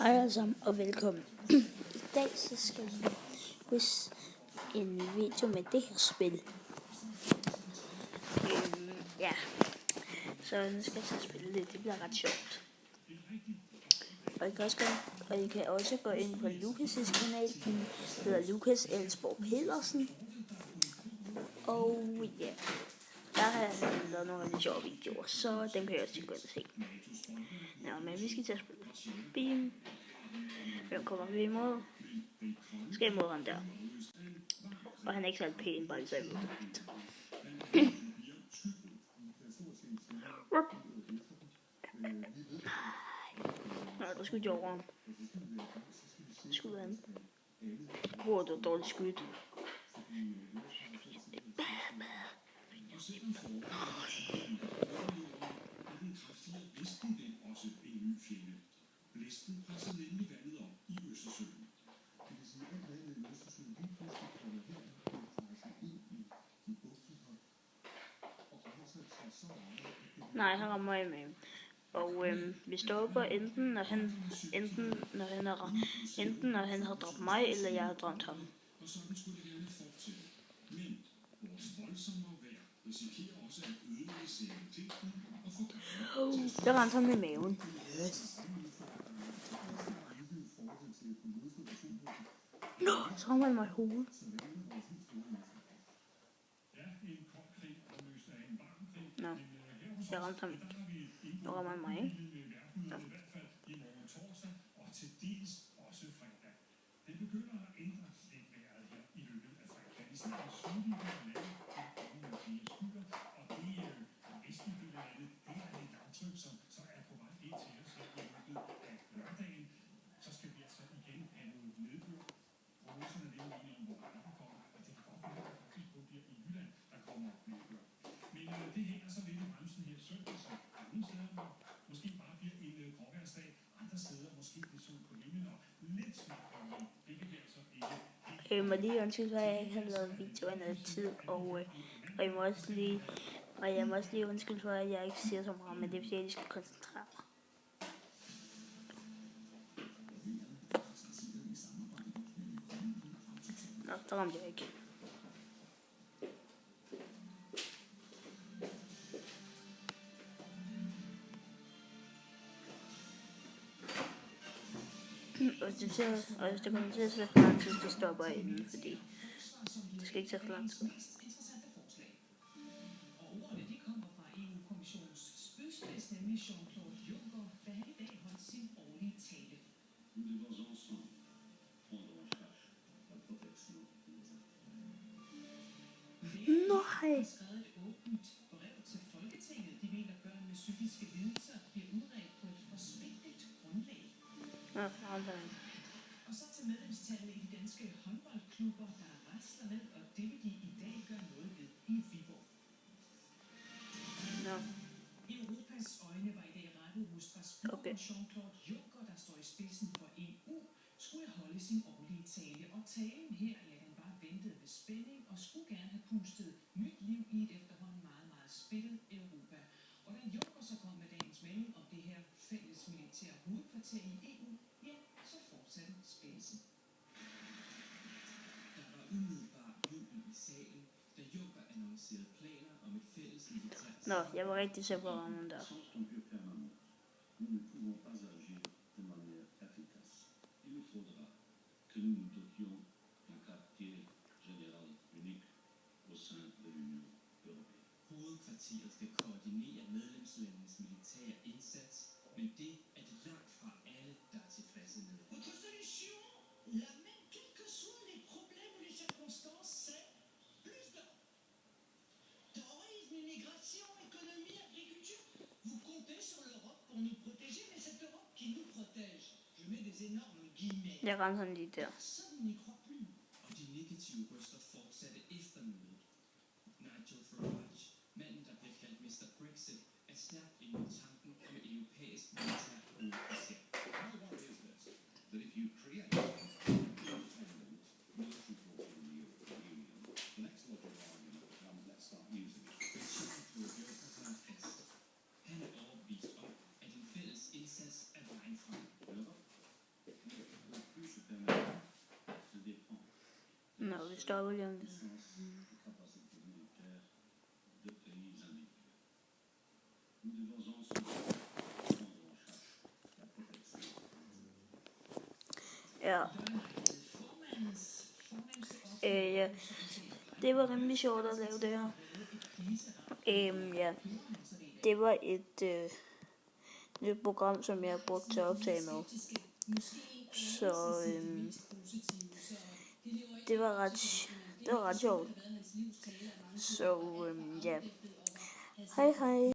Hej alle sammen og velkommen. I dag så skal vi quiz en video med det her spil. Ja, så nu skal jeg så spille det. Det bliver ret sjovt. Og I kan også gå ind på Lukas' kanal. Den hedder Lukas Elsborg Pedersen. Og ja, der har jeg lavet nogle af de sjove videoer, så dem kan jeg også gå ind og se. Ja, men vi skal til at spille. Bim. Hvem kommer vi imod? Skal imod ham der. Og han er ikke så pæn, bare så jeg ved det. Nå, der skulle jeg over ham. Skud han. Hvor det var dårligt skud. Blæsten presser nemlig vandet op i Østersøen. Det vil sige, at vandet i Østersøen lige pludselig kommer her og ind i bugten her. Og så tager så meget. Nej, han rammer jeg med. Og vi stopper enten når han har dræbt mig, eller jeg har dræbt ham. Og sådan skulle det gerne fortsætte. Men vores voldsommere vejr risikerer også at ødelægge seriøsiteten og få Der ramte han med maven. Yes. Nå, så rammer han mig i hovedet. Nå, jeg ramte ham ikke. Nu rammer han mig, ikke? Ja. Det begynder at ændre lidt vejret her i løbet af fredag. Især i sydlige lande, og det vestlige lande, det er et lavtryk, som så er på vej ind til os i løbet af lørdagen. Så skal vi altså igen have noget nedbør. Prognoserne er lidt enige om, hvor meget der kommer, og det kan godt være, at det faktisk kun bliver i Jylland, der kommer nedbør. Men det hænger så lidt i bremsen her søndag, så nogle steder måske bare bliver en gråværsdag, andre steder måske lidt sol på himlen og lidt smart på himlen. Det kan vi altså ikke. Jeg må lige undskylde, at jeg ikke har lavet videoer i noget tid, og jeg må også lige undskylde for, at jeg ikke siger så meget, men det er fordi, jeg lige skal koncentrere mig. Nå, der ramte jeg ikke. Og hvis det kommer til at tage for lang tid, så stopper jeg inden, fordi det skal ikke tage for lang tid. Ordene de kommer fra EU-kommissionens spydspids, nemlig Jean-Claude Juncker, der i dag holdt sin årlige tale. Nej. har skrevet et åbent brev til Folketinget. De mener, at børn med psykiske lidelser bliver udredt på et for svigtigt grundlag. Ja, og så til medlemstallene i de danske håndboldklubber, der rasler ned, og det vil de i dag gøre noget ved i Viborg. No. Europas øjne var i dag rettet hos Strasbourg, og Jean-Claude Juncker, der står i spidsen for EU, skulle holde sin årlige tale. Og talen her, ja, den bare ventede med spænding og skulle gerne have pustet nyt liv i et efterhånden meget, meget splittet Europa. Og da Juncker så kom med dagens melding om det her fælles militære hovedkvarter i EU, ja, så fortsatte spændelsen. Der var umiddelbart jubel i salen, da Juncker annoncerede planer om et fælles militært. Nå, jeg var rigtig sikker på rammen der. Hovedkvarteret skal koordinere medlemslandenes militære indsats, men det er det langt fra alle, der er tilfredse med. Votre solution, la même quels que soient les problèmes ou les circonstances, c'est plus d'Europe. Terrorisme, immigration, économie, agriculture. Vous comptez sur l'Europe pour nous protéger, mais cette Europe qui nous protège, je mets des énormes guillemets. Jeg ramte ham lige der. Personne n'y croit plus. Og de negative røster fortsatte efter mødet. Nigel Farage, manden der blev kaldt Mr. Brexit, er stærkt imod tanken om et europæisk militært hovedkvarter. My worry is this, that if you create independent military force in the European Union, the next logical argument becomes let's start using it. Men Jean-Claude Juncker holder fast. Han er overbevist om, at en fælles indsats er vejen frem. Nå, vi stopper lige om det. Ja. Ja. Det var rimelig sjovt at lave det her. Ja. Det var et nyt program, som jeg brugte til at optage med. Så det var ret sjovt. Så ja. Hej hej.